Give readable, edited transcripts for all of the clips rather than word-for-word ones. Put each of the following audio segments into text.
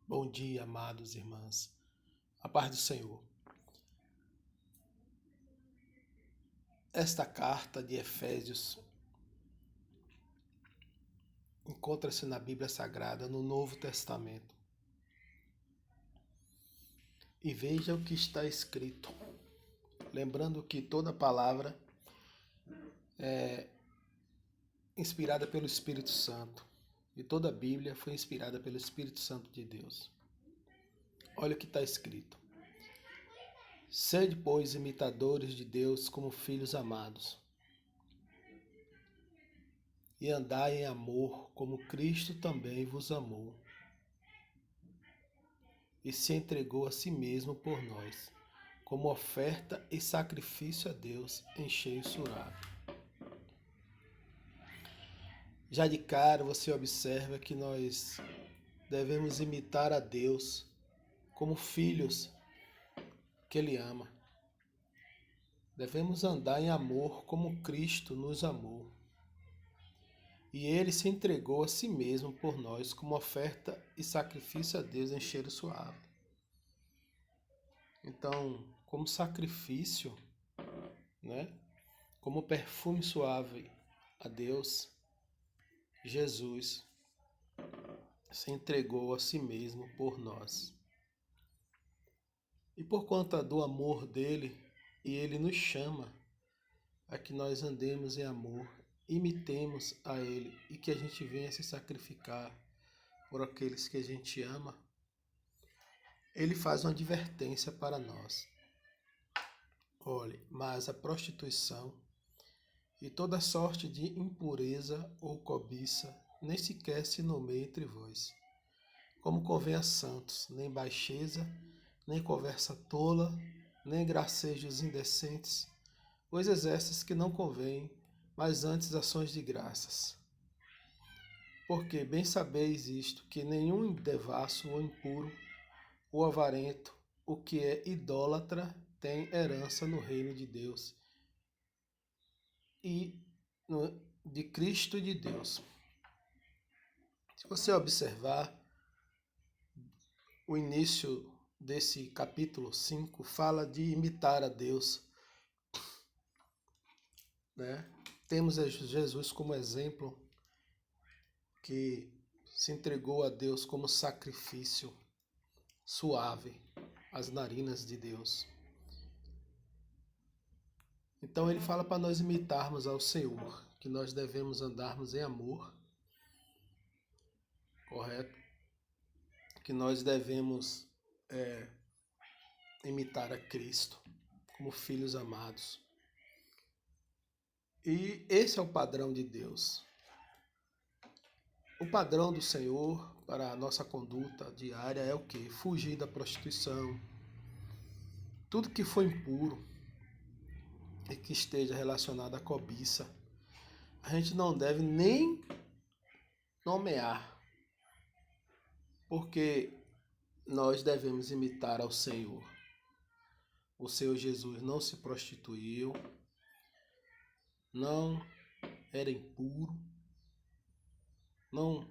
Bom dia, amados irmãs. A paz do Senhor. Esta carta de Efésios encontra-se na Bíblia Sagrada, no Novo Testamento. E veja o que está escrito. Lembrando que toda palavra é inspirada pelo Espírito Santo. E toda a Bíblia foi inspirada pelo Espírito Santo de Deus. Olha o que está escrito. Sede, pois, imitadores de Deus como filhos amados, e andai em amor, como Cristo também vos amou, e se entregou a si mesmo por nós, como oferta e sacrifício a Deus em cheio surado. Já de cara você observa que nós devemos imitar a Deus como filhos que Ele ama. Devemos andar em amor como Cristo nos amou. E Ele se entregou a si mesmo por nós como oferta e sacrifício a Deus em cheiro suave. Então, como sacrifício, né? Como perfume suave a Deus, Jesus se entregou a si mesmo por nós. E por conta do amor dele, e ele nos chama a que nós andemos em amor, imitemos a ele e que a gente venha se sacrificar por aqueles que a gente ama, ele faz uma advertência para nós. Olhe, mas a prostituição e toda sorte de impureza ou cobiça nem sequer se nomeia entre vós, como convém a santos, nem baixeza, nem conversa tola, nem gracejos indecentes, coisas essas que não convêm, mas antes ações de graças. Porque bem sabeis isto, que nenhum devasso ou impuro, ou avarento, o que é idólatra, tem herança no reino de Deus e de Cristo e de Deus. Se você observar, o início desse capítulo 5 fala de imitar a Deus, né? Temos Jesus como exemplo, que se entregou a Deus como sacrifício suave às narinas de Deus. Então ele fala para nós imitarmos ao Senhor, que nós devemos andarmos em amor, correto? Que nós devemos imitar a Cristo como filhos amados. E esse é o padrão de Deus. O padrão do Senhor para a nossa conduta diária é o quê? Fugir da prostituição. Tudo que for impuro e que esteja relacionado à cobiça, a gente não deve nem nomear, porque nós devemos imitar ao Senhor. O Senhor Jesus não se prostituiu, não era impuro, não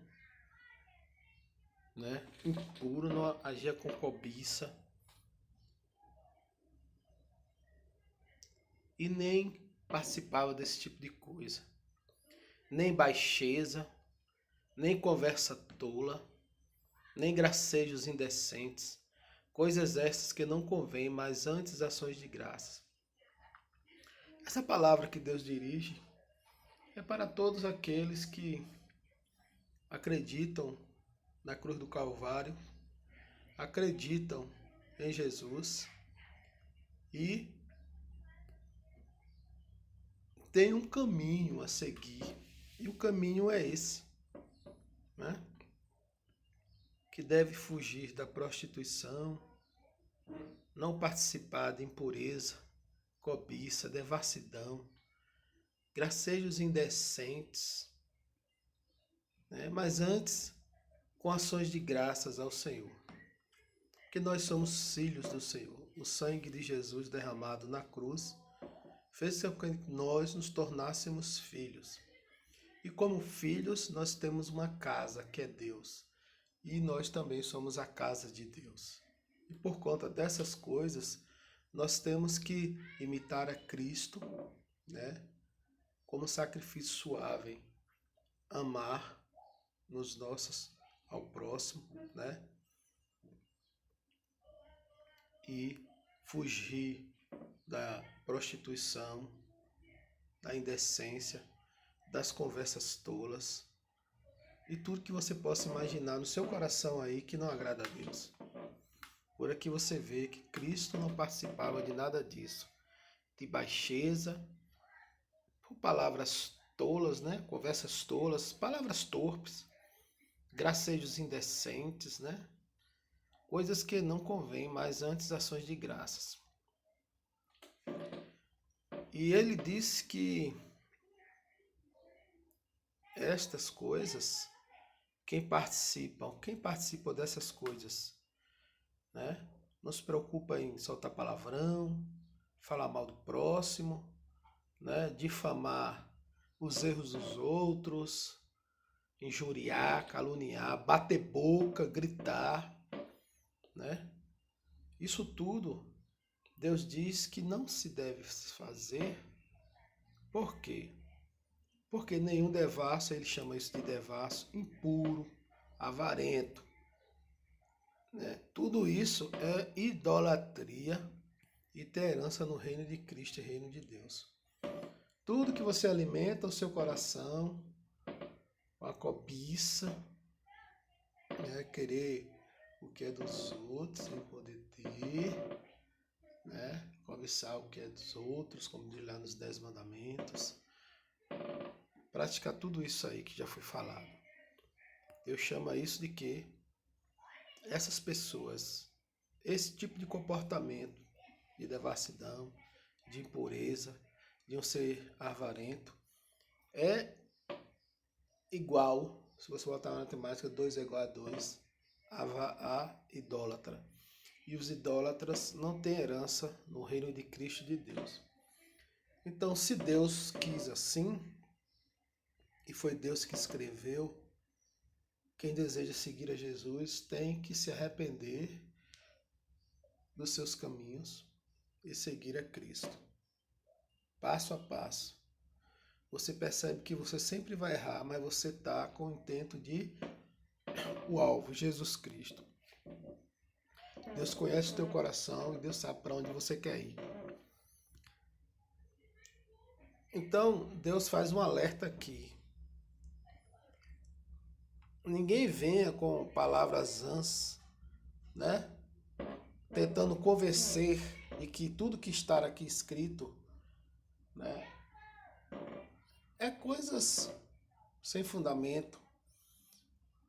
agia com cobiça e nem participava desse tipo de coisa, nem baixeza, nem conversa tola, nem gracejos indecentes, coisas essas que não convêm, mas antes ações de graças. Essa palavra que Deus dirige é para todos aqueles que acreditam na cruz do Calvário, acreditam em Jesus e tem um caminho a seguir. E o caminho é esse, né? Que deve fugir da prostituição, não participar de impureza, cobiça, devassidão, gracejos indecentes, né? Mas antes, com ações de graças ao Senhor. Que nós somos filhos do Senhor. O sangue de Jesus derramado na cruz fez com que nós nos tornássemos filhos. E como filhos, nós temos uma casa, que é Deus. e nós também somos a casa de Deus. E por conta dessas coisas, nós temos que imitar a Cristo, né, como sacrifício suave, amar nos nossos ao próximo, né, e fugir da prostituição, da indecência, das conversas tolas e tudo que você possa imaginar no seu coração aí que não agrada a Deus. Por aqui você vê que Cristo não participava de nada disso, de baixeza, por palavras tolas, né? Conversas tolas, palavras torpes, gracejos indecentes, né? Coisas que não convêm, mas antes ações de graças. E ele disse que estas coisas, quem participa dessas coisas, né? Não se preocupa em soltar palavrão, falar mal do próximo, né? Difamar os erros dos outros, injuriar, caluniar, bater boca, gritar, né? Isso tudo Deus diz que não se deve fazer. Por quê? Porque nenhum devasso, ele chama isso de devasso, impuro, avarento, né? Tudo isso é idolatria e ter herança no reino de Cristo e reino de Deus. Tudo que você alimenta o seu coração, com a cobiça, né? Querer o que é dos outros sem poder ter, né? Cobiçar o que é dos outros, como diz lá nos 10 mandamentos. Praticar tudo isso aí que já foi falado. Deus chama isso de quê? Essas pessoas, esse tipo de comportamento de devassidão, de impureza, de um ser avarento, é igual, se você botar na matemática, 2 é igual a 2, a idólatra. E os idólatras não têm herança no reino de Cristo de Deus. Então, se Deus quis assim, e foi Deus que escreveu, quem deseja seguir a Jesus tem que se arrepender dos seus caminhos e seguir a Cristo. Passo a passo. Você percebe que você sempre vai errar, mas você está com o intento de o alvo, Jesus Cristo. Deus conhece o teu coração e Deus sabe para onde você quer ir. Então, Deus faz um alerta aqui. Ninguém venha com palavras vãs, né? Tentando convencer de que tudo que está aqui escrito, né, é coisas sem fundamento,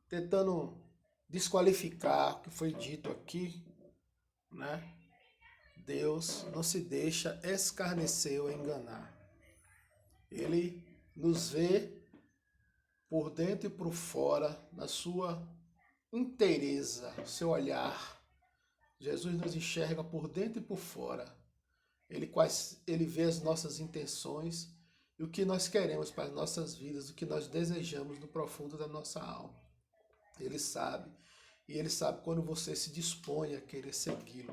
tentando desqualificar o que foi dito aqui, né? Deus não se deixa escarnecer ou enganar. Ele nos vê por dentro e por fora, na sua inteireza, seu olhar. Jesus nos enxerga por dentro e por fora. Ele vê as nossas intenções e o que nós queremos para as nossas vidas, o que nós desejamos no profundo da nossa alma. Ele sabe. E ele sabe quando você se dispõe a querer segui-lo.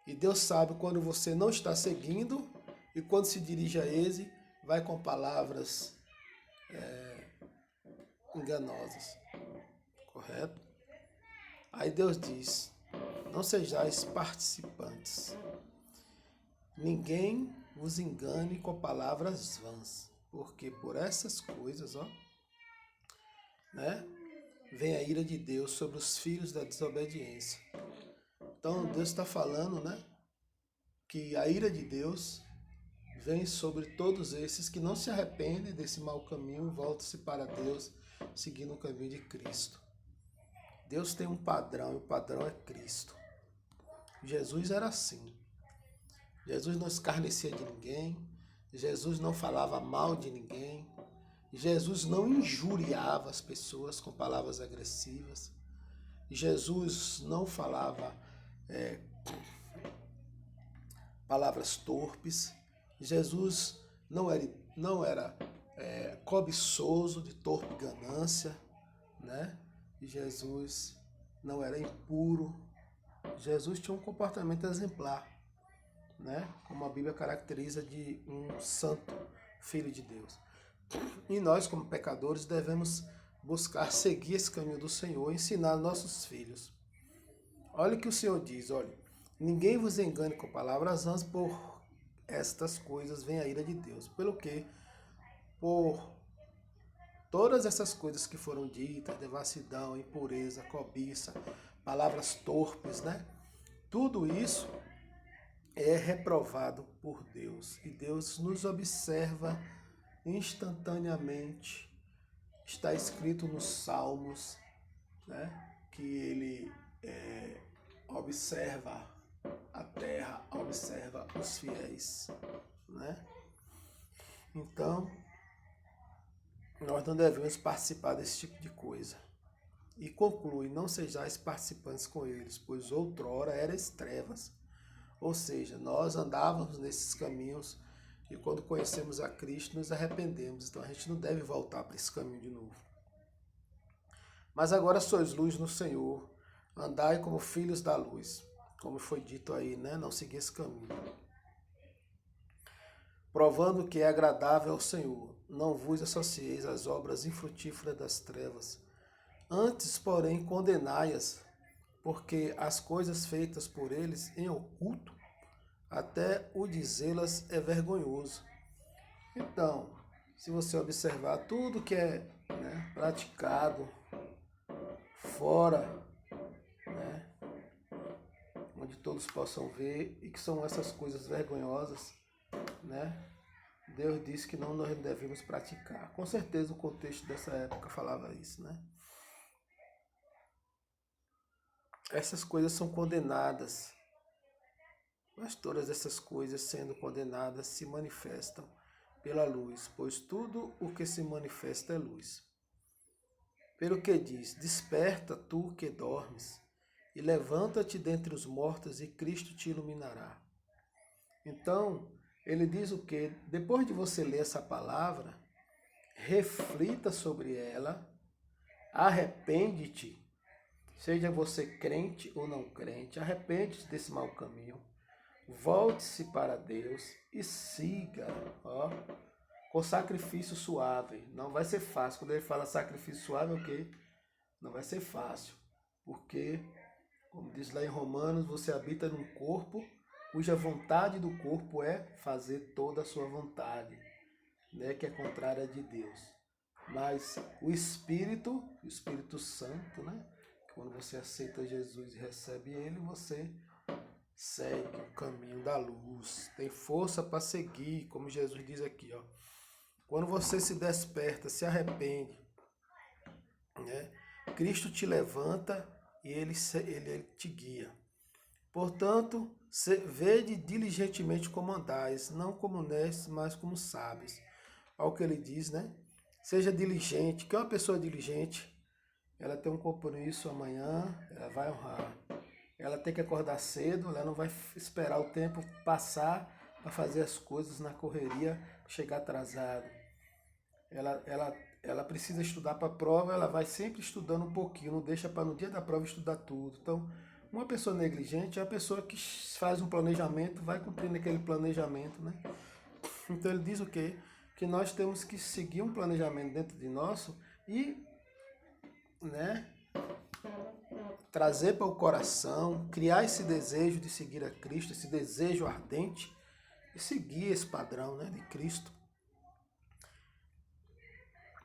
E Deus sabe quando você não está seguindo e quando se dirige a ele, vai com palavras enganosas. Correto? Aí Deus diz, não sejais participantes. Ninguém vos engane com palavras vãs, porque por essas coisas, né, vem a ira de Deus sobre os filhos da desobediência. Então Deus está falando, né, que a ira de Deus vem sobre todos esses que não se arrependem desse mau caminho e voltam-se para Deus, seguindo o caminho de Cristo. Deus tem um padrão e o padrão é Cristo. Jesus era assim. Jesus não escarnecia de ninguém, Jesus não falava mal de ninguém, Jesus não injuriava as pessoas com palavras agressivas, Jesus não falava palavras torpes, Jesus não era cobiçoso de torpe ganância, né? Jesus não era impuro. Jesus tinha um comportamento exemplar, né? Como a Bíblia caracteriza de um santo filho de Deus. E nós, como pecadores, devemos buscar seguir esse caminho do Senhor e ensinar nossos filhos. Olha o que o Senhor diz, olha, ninguém vos engane com palavras vãs, por estas coisas vem a ira de Deus. Pelo que, por todas essas coisas que foram ditas, devassidão, impureza, cobiça, palavras torpes, né? Tudo isso é reprovado por Deus. E Deus nos observa instantaneamente. Está escrito nos Salmos, né? Que Ele observa a terra, observa os fiéis, né? Então, nós não devemos participar desse tipo de coisa. E conclui, não sejais participantes com eles, pois outrora erais trevas. Ou seja, nós andávamos nesses caminhos e quando conhecemos a Cristo nos arrependemos. Então a gente não deve voltar para esse caminho de novo. Mas agora sois luz no Senhor, andai como filhos da luz. Como foi dito aí, né? Não seguir esse caminho. Provando que é agradável ao Senhor, não vos associeis às obras infrutíferas das trevas. Antes, porém, condenai-as, porque as coisas feitas por eles em oculto, até o dizê-las é vergonhoso. Então, se você observar tudo que é, né, praticado fora, né, onde todos possam ver, e que são essas coisas vergonhosas, né, Deus disse que não nós devemos praticar. Com certeza o contexto dessa época falava isso, né? Essas coisas são condenadas, mas todas essas coisas sendo condenadas se manifestam pela luz, pois tudo o que se manifesta é luz. Pelo que diz, desperta tu que dormes, e levanta-te dentre os mortos, e Cristo te iluminará. Então, ele diz o que? Depois de você ler essa palavra, reflita sobre ela, arrepende-te, seja você crente ou não crente, arrepende-te desse mau caminho, volte-se para Deus e siga, ó, com sacrifício suave. Não vai ser fácil. Quando ele fala sacrifício suave, é o quê? Não vai ser fácil, porque, como diz lá em Romanos, você habita num corpo cuja vontade do corpo é fazer toda a sua vontade, né, que é contrária de Deus. Mas o Espírito Santo, né, quando você aceita Jesus e recebe Ele, você segue o caminho da luz, tem força para seguir, como Jesus diz aqui, ó. Quando você se desperta, se arrepende, né, Cristo te levanta e ele te guia. Portanto, vede diligentemente como andais, não como nestes, mas como sábios. Olha o que ele diz, né? Seja diligente, que uma pessoa diligente, ela tem um compromisso amanhã, ela vai honrar. Ela tem que acordar cedo, ela não vai esperar o tempo passar para fazer as coisas na correria, chegar atrasado. Ela precisa estudar para a prova, ela vai sempre estudando um pouquinho, não deixa para no dia da prova estudar tudo. Então, uma pessoa negligente é a pessoa que faz um planejamento, vai cumprindo aquele planejamento, né? Então ele diz o quê? Que nós temos que seguir um planejamento dentro de nós e, né, trazer para o coração, criar esse desejo de seguir a Cristo, esse desejo ardente e seguir esse padrão, né, de Cristo.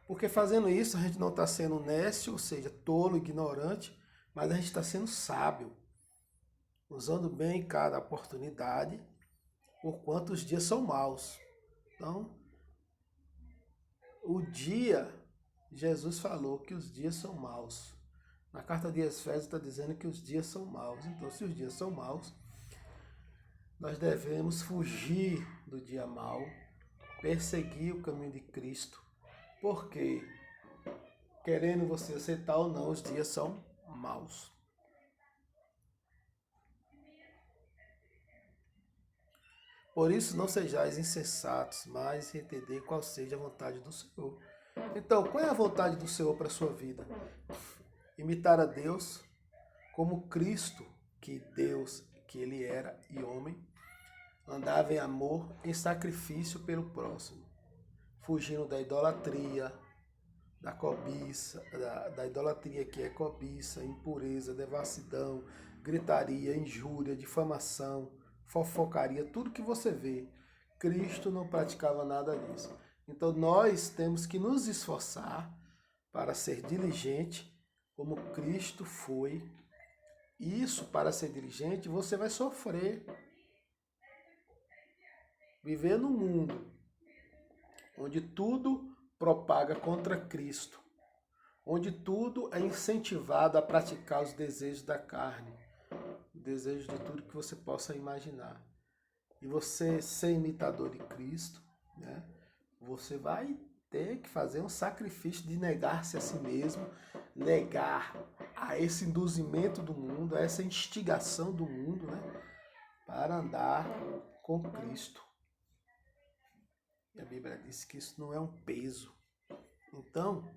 Porque fazendo isso a gente não está sendo nécio, ou seja, tolo, ignorante, mas a gente está sendo sábio, usando bem cada oportunidade, porquanto os dias são maus. Então, o dia, Jesus falou que os dias são maus. Na carta de Efésios está dizendo que os dias são maus. Então, se os dias são maus, nós devemos fugir do dia mau, perseguir o caminho de Cristo, porque, querendo você aceitar ou não, os dias são maus. Por isso não sejais insensatos, mas entendei qual seja a vontade do Senhor. Então, qual é a vontade do Senhor para a sua vida? Imitar a Deus como Cristo, que Deus, que ele era e homem, andava em amor, em sacrifício pelo próximo, fugindo da idolatria, da cobiça, da idolatria que é cobiça, impureza, devassidão, gritaria, injúria, difamação, fofocaria, tudo que você vê. Cristo não praticava nada disso. Então nós temos que nos esforçar para ser diligente, como Cristo foi. Isso, para ser diligente, você vai sofrer. Viver num mundo onde tudo propaga contra Cristo, onde tudo é incentivado a praticar os desejos da carne, o desejo de tudo que você possa imaginar. E você ser imitador de Cristo, né? Você vai ter que fazer um sacrifício de negar-se a si mesmo, negar a esse induzimento do mundo, a essa instigação do mundo, né? Para andar com Cristo. E a Bíblia diz que isso não é um peso. Então,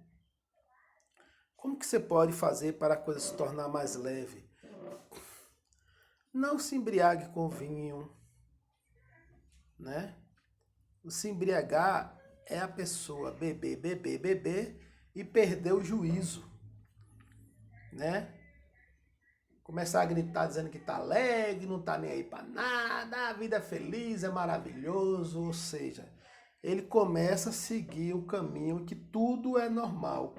como que você pode fazer para a coisa se tornar mais leve? Não se embriague com vinho, né? O se embriagar é a pessoa beber e perder o juízo, né? Começar a gritar dizendo que tá alegre, não tá nem aí para nada, a vida é feliz, é maravilhoso, ou seja, ele começa a seguir o caminho que tudo é normal.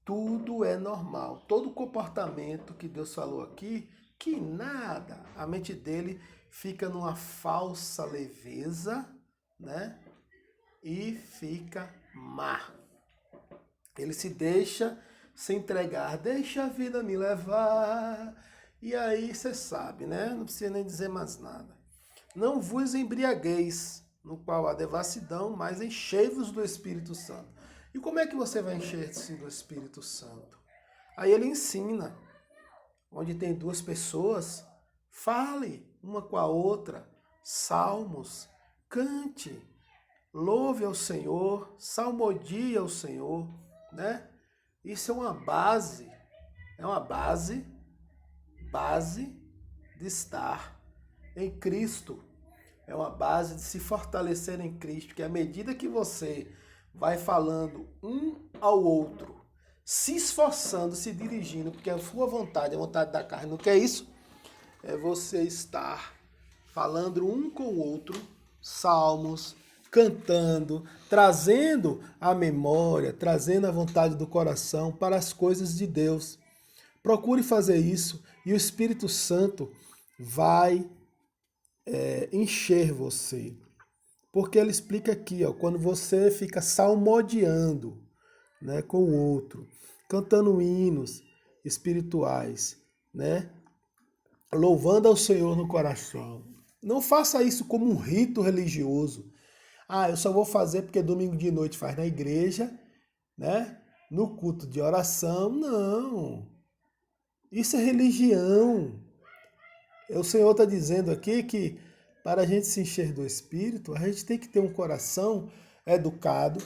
Tudo é normal. Todo comportamento que Deus falou aqui, que nada, a mente dele fica numa falsa leveza, né? E fica má. Ele se deixa se entregar, deixa a vida me levar. E aí você sabe, né? Não precisa nem dizer mais nada. Não vos embriagueis, no qual há devassidão, mas enchei-vos do Espírito Santo. E como é que você vai encher-se do Espírito Santo? Aí ele ensina, onde tem duas pessoas, fale uma com a outra, salmos, cante, louve ao Senhor, salmodie ao Senhor, né? Isso é uma base de estar em Cristo. É uma base de se fortalecer em Cristo, que à medida que você vai falando um ao outro, se esforçando, se dirigindo, porque a sua vontade, a vontade da carne não quer isso, é você estar falando um com o outro, salmos, cantando, trazendo a memória, trazendo a vontade do coração para as coisas de Deus. Procure fazer isso e o Espírito Santo vai encher você. Porque ele explica aqui, ó, quando você fica salmodiando, né, com o outro, cantando hinos espirituais, né, louvando ao Senhor no coração. Não faça isso como um rito religioso. Ah, eu só vou fazer porque domingo de noite faz na igreja, né, no culto de oração. Não. Isso é religião. O Senhor está dizendo aqui que para a gente se encher do Espírito, a gente tem que ter um coração educado,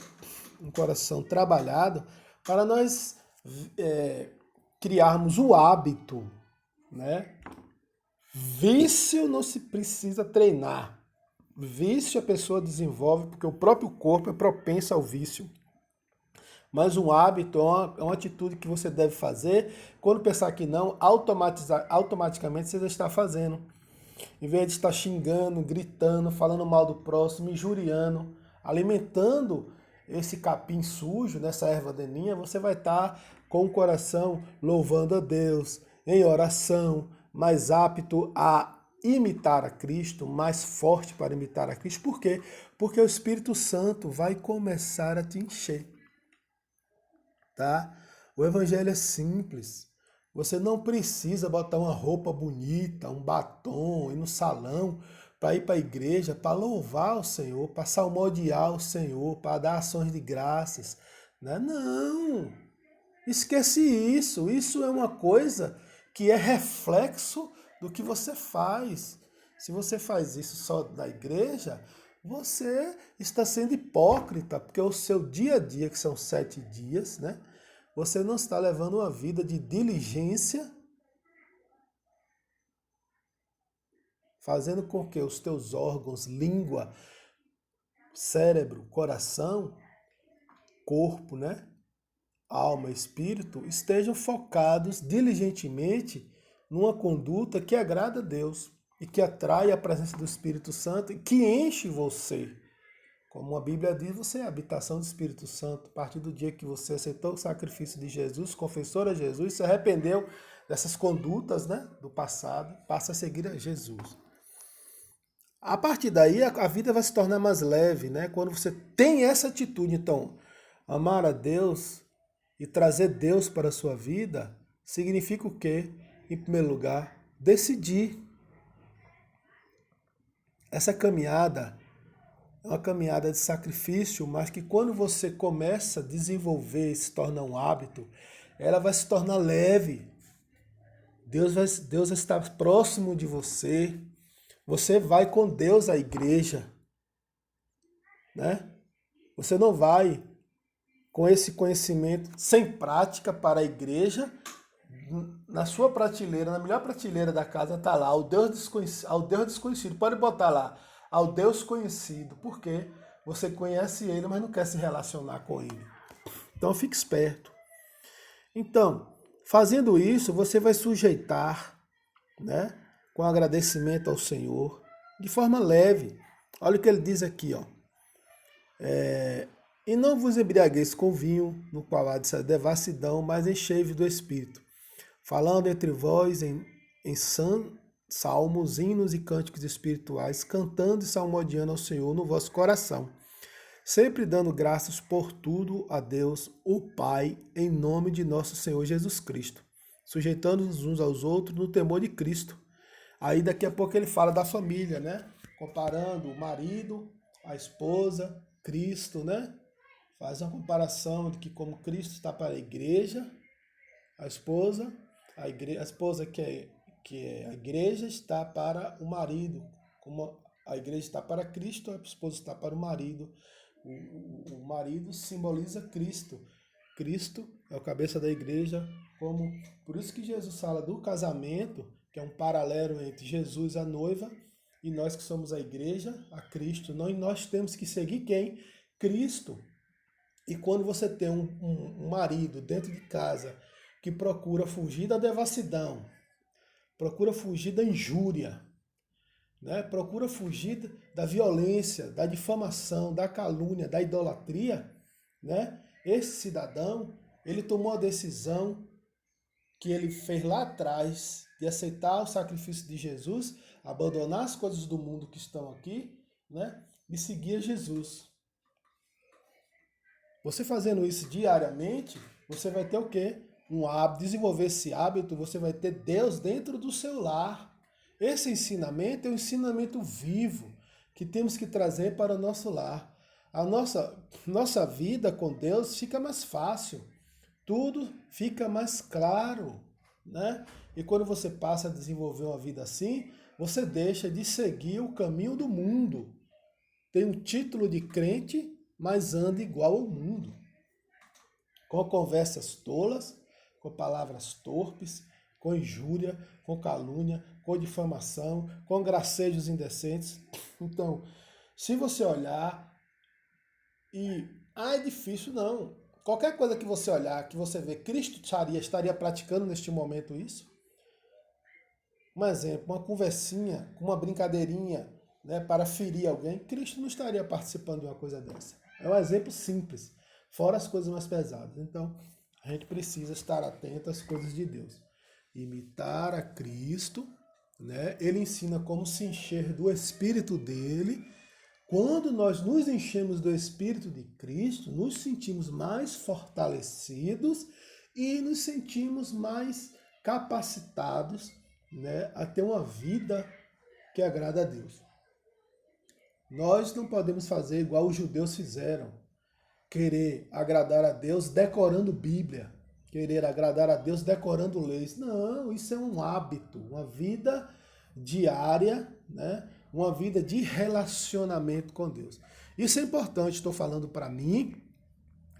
um coração trabalhado, para nós criarmos o hábito, né? Vício não se precisa treinar. Vício a pessoa desenvolve porque o próprio corpo é propenso ao vício. Mas um hábito é uma atitude que você deve fazer. Quando pensar que não, automaticamente você já está fazendo. Em vez de estar xingando, gritando, falando mal do próximo, injuriando, alimentando esse capim sujo, nessa erva daninha, você vai estar com o coração louvando a Deus, em oração, mais apto a imitar a Cristo, mais forte para imitar a Cristo. Por quê? Porque o Espírito Santo vai começar a te encher. Tá? O evangelho é simples. Você não precisa botar uma roupa bonita, um batom, ir no salão para ir para a igreja, para louvar o Senhor, para salmodiar o Senhor, para dar ações de graças. Né? Não! Esquece isso. Isso é uma coisa que é reflexo do que você faz. Se você faz isso só na igreja, você está sendo hipócrita, porque o seu dia a dia, que são 7 dias, né? você não está levando uma vida de diligência, fazendo com que os teus órgãos, língua, cérebro, coração, corpo, né? Alma, espírito, estejam focados diligentemente numa conduta que agrada a Deus e que atrai a presença do Espírito Santo e que enche você. Como a Bíblia diz, você é a habitação do Espírito Santo. A partir do dia que você aceitou o sacrifício de Jesus, confessou a Jesus, se arrependeu dessas condutas, né, do passado, passa a seguir a Jesus. A partir daí, a vida vai se tornar mais leve, né? Quando você tem essa atitude, então, amar a Deus e trazer Deus para a sua vida, significa o quê? Em primeiro lugar, decidir. Essa caminhada é uma caminhada de sacrifício, mas que quando você começa a desenvolver e se torna um hábito, ela vai se tornar leve. Deus vai estar próximo de você. Você vai com Deus à igreja, né? Você não vai com esse conhecimento sem prática para a igreja. Na sua prateleira, na melhor prateleira da casa, está lá ao Deus desconhecido. Pode botar lá, ao Deus conhecido, porque você conhece ele, mas não quer se relacionar com ele. Então fique esperto. Então, fazendo isso, você vai sujeitar, né, com agradecimento ao Senhor, de forma leve. Olha o que ele diz aqui, ó. E não vos embriagueis com vinho, no qual há de devassidão, mas enchei-vos do Espírito, falando entre vós em salmos, hinos e cânticos espirituais, cantando e salmodiando ao Senhor no vosso coração, sempre dando graças por tudo a Deus, o Pai, em nome de nosso Senhor Jesus Cristo, sujeitando-nos uns aos outros no temor de Cristo. Aí daqui a pouco ele fala da família, né? Comparando o marido, a esposa, Cristo, né? Faz uma comparação de que como Cristo está para a igreja, a esposa que a igreja está para o marido, como a igreja está para Cristo, a esposa está para o marido. O marido simboliza Cristo. Cristo é o cabeça da igreja, por isso que Jesus fala do casamento, que é um paralelo entre Jesus, a noiva, e nós que somos a igreja, a Cristo. Nós temos que seguir quem? Cristo. E quando você tem um marido dentro de casa que procura fugir da devassidão, procura fugir da injúria, né? Procura fugir da violência, da difamação, da calúnia, da idolatria, né? Esse cidadão, ele tomou a decisão que ele fez lá atrás de aceitar o sacrifício de Jesus, abandonar as coisas do mundo que estão aqui, né? E seguir Jesus. Você fazendo isso diariamente, você vai ter o quê? Um hábito, desenvolver esse hábito, você vai ter Deus dentro do seu lar. Esse ensinamento é um ensinamento vivo que temos que trazer para o nosso lar. A nossa vida com Deus fica mais fácil, tudo fica mais claro, né? E quando você passa a desenvolver uma vida assim, você deixa de seguir o caminho do mundo. Tem um título de crente, mas anda igual ao mundo. Com conversas tolas, com palavras torpes, com injúria, com calúnia, com difamação, com gracejos indecentes. Então, se você olhar é difícil, não. Qualquer coisa que você olhar, que você vê, Cristo estaria praticando neste momento isso. Um exemplo, uma conversinha, uma brincadeirinha, né, para ferir alguém, Cristo não estaria participando de uma coisa dessa. É um exemplo simples, fora as coisas mais pesadas. Então, a gente precisa estar atento às coisas de Deus. Imitar a Cristo, né? Ele ensina como se encher do Espírito dele. Quando nós nos enchemos do Espírito de Cristo, nos sentimos mais fortalecidos e nos sentimos mais capacitados, né, a ter uma vida que agrada a Deus. Nós não podemos fazer igual os judeus fizeram, querer agradar a Deus decorando Bíblia, querer agradar a Deus decorando leis. Não, isso é um hábito, uma vida diária, né? Uma vida de relacionamento com Deus. Isso é importante, estou falando para mim,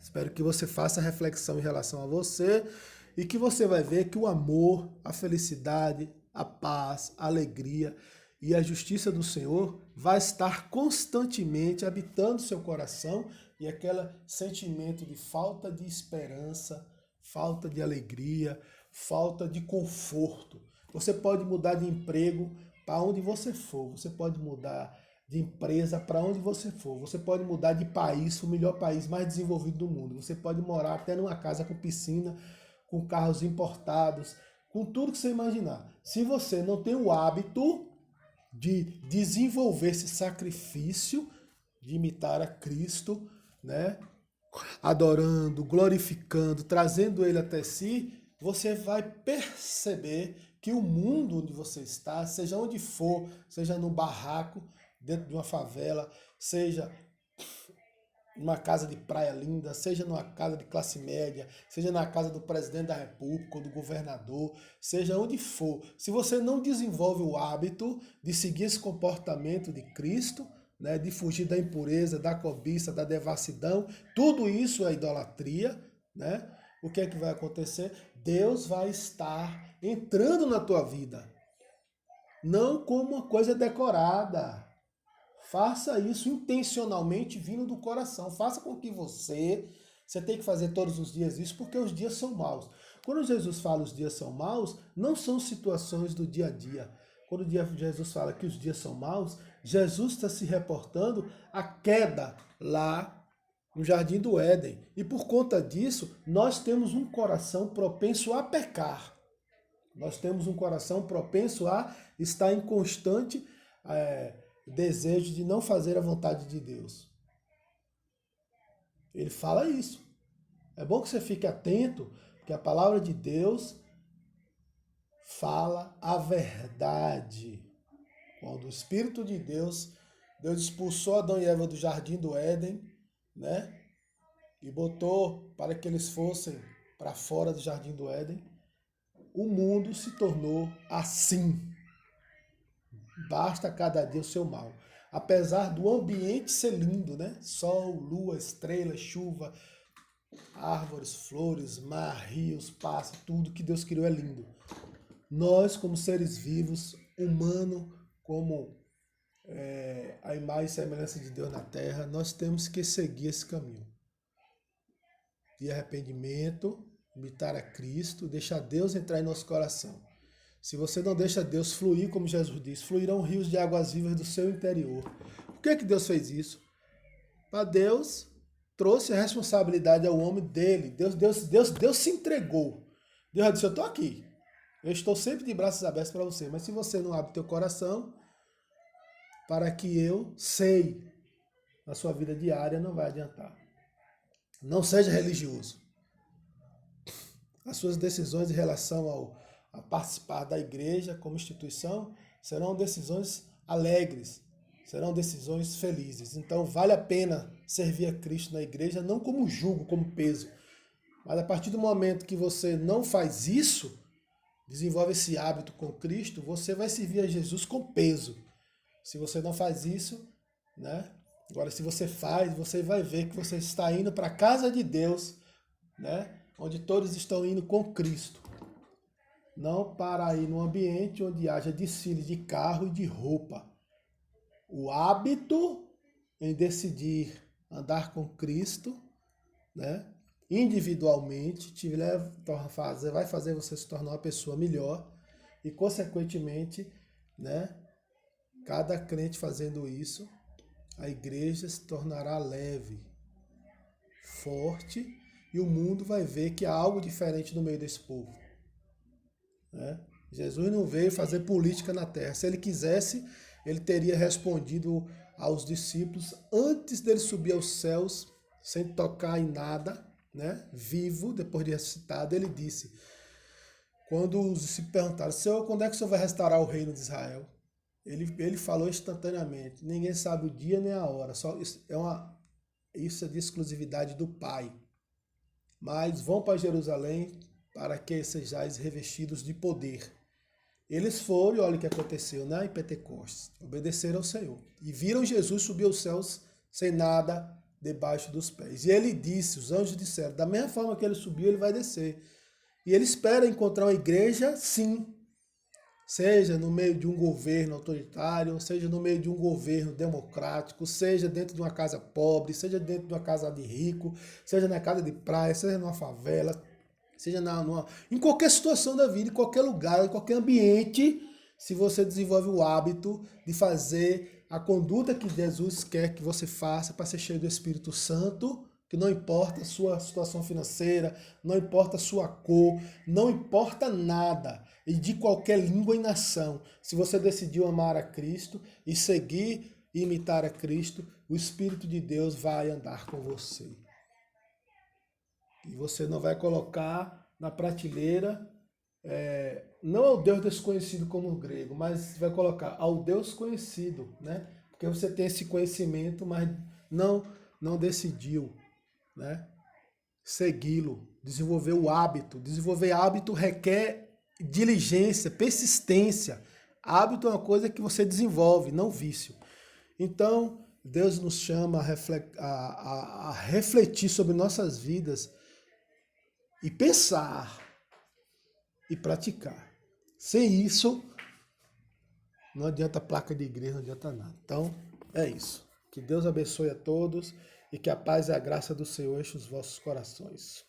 Espero que você faça reflexão em relação a você e que você vai ver que o amor, a felicidade, a paz, a alegria e a justiça do Senhor vai estar constantemente habitando seu coração e aquele sentimento de falta de esperança, falta de alegria, falta de conforto. Você pode mudar de emprego para onde você for, você pode mudar de empresa para onde você for, você pode mudar de país, o melhor país mais desenvolvido do mundo, você pode morar até numa casa com piscina, com carros importados, com tudo que você imaginar. Se você não tem o hábito de desenvolver esse sacrifício, de imitar a Cristo, né? Adorando, glorificando, trazendo Ele até si, você vai perceber que o mundo onde você está, seja onde for, seja num barraco, dentro de uma favela, seja numa casa de praia linda, seja numa casa de classe média, seja na casa do presidente da república ou do governador, seja onde for, se você não desenvolve o hábito de seguir esse comportamento de Cristo, né, de fugir da impureza, da cobiça, da devassidão, tudo isso é idolatria, né? O que é que vai acontecer? Deus vai estar entrando na tua vida, não como uma coisa decorada. Faça isso intencionalmente vindo do coração. Faça com que você tem que fazer todos os dias isso, porque os dias são maus. Quando Jesus fala os dias são maus, não são situações do dia a dia. Quando Jesus fala que os dias são maus, Jesus está se reportando à queda lá no Jardim do Éden. E por conta disso, nós temos um coração propenso a pecar. Nós temos um coração propenso a estar em constante desejo de não fazer a vontade de Deus. Ele fala isso. É bom que você fique atento, porque a palavra de Deus fala a verdade. Quando o Espírito de Deus expulsou Adão e Eva do Jardim do Éden, né? E botou para que eles fossem para fora do Jardim do Éden, o mundo se tornou assim. Basta cada dia o seu mal. Apesar do ambiente ser lindo, né? Sol, lua, estrela, chuva, árvores, flores, mar, rios, pássaros, tudo que Deus criou é lindo. Nós, como seres vivos, humano, como a imagem e semelhança de Deus na terra, nós temos que seguir esse caminho de arrependimento, imitar a Cristo, deixar Deus entrar em nosso coração. Se você não deixa Deus fluir, como Jesus disse, fluirão rios de águas vivas do seu interior. Por que Deus fez isso? Para Deus trouxe a responsabilidade ao homem dele. Deus se entregou. Deus disse, eu estou aqui. Eu estou sempre de braços abertos para você. Mas se você não abre teu coração, para que eu sei na sua vida diária, não vai adiantar. Não seja religioso. As suas decisões em relação a participar da igreja como instituição serão decisões alegres, serão decisões felizes. Então vale a pena servir a Cristo na igreja, não como jugo, como peso. Mas a partir do momento que você não faz isso, desenvolve esse hábito com Cristo, você vai servir a Jesus com peso. Se você não faz isso, né? Agora, se você faz, você vai ver que você está indo para a casa de Deus, né? Onde todos estão indo com Cristo. Não para ir num ambiente onde haja desfile de carro e de roupa. O hábito em decidir andar com Cristo, né? Individualmente, vai fazer você se tornar uma pessoa melhor e, consequentemente, né? Cada crente fazendo isso, a igreja se tornará leve, forte, e o mundo vai ver que há algo diferente no meio desse povo. Né? Jesus não veio fazer política na terra. Se ele quisesse, ele teria respondido aos discípulos antes dele subir aos céus, sem tocar em nada, né? Vivo, depois de ressuscitado, ele disse, quando os discípulos perguntaram, Senhor, quando é que o Senhor vai restaurar o reino de Israel? Ele falou instantaneamente, ninguém sabe o dia nem a hora, isso é de exclusividade do Pai. Mas vão para Jerusalém para que sejais revestidos de poder. Eles foram, e olha o que aconteceu, né? Em Pentecostes, obedeceram ao Senhor. E viram Jesus subir aos céus sem nada debaixo dos pés. E ele disse, os anjos disseram, da mesma forma que ele subiu, ele vai descer. E ele espera encontrar uma igreja, sim, seja no meio de um governo autoritário, seja no meio de um governo democrático, seja dentro de uma casa pobre, seja dentro de uma casa de rico, seja na casa de praia, seja numa favela, seja em qualquer situação da vida, em qualquer lugar, em qualquer ambiente, se você desenvolve o hábito de fazer a conduta que Jesus quer que você faça para ser cheio do Espírito Santo, que não importa a sua situação financeira, não importa a sua cor, não importa nada, e de qualquer língua e nação. Se você decidiu amar a Cristo e seguir e imitar a Cristo, o Espírito de Deus vai andar com você. E você não vai colocar na prateleira, não ao Deus desconhecido como o grego, mas vai colocar ao Deus conhecido, né? Porque você tem esse conhecimento, mas não decidiu, né? Segui-lo, desenvolver o hábito. Desenvolver hábito requer diligência, persistência. Hábito é uma coisa que você desenvolve, não vício. Então, Deus nos chama a refletir sobre nossas vidas e pensar e praticar. Sem isso, não adianta placa de igreja, não adianta nada. Então, é isso. Que Deus abençoe a todos e que a paz e a graça do Senhor enche os vossos corações.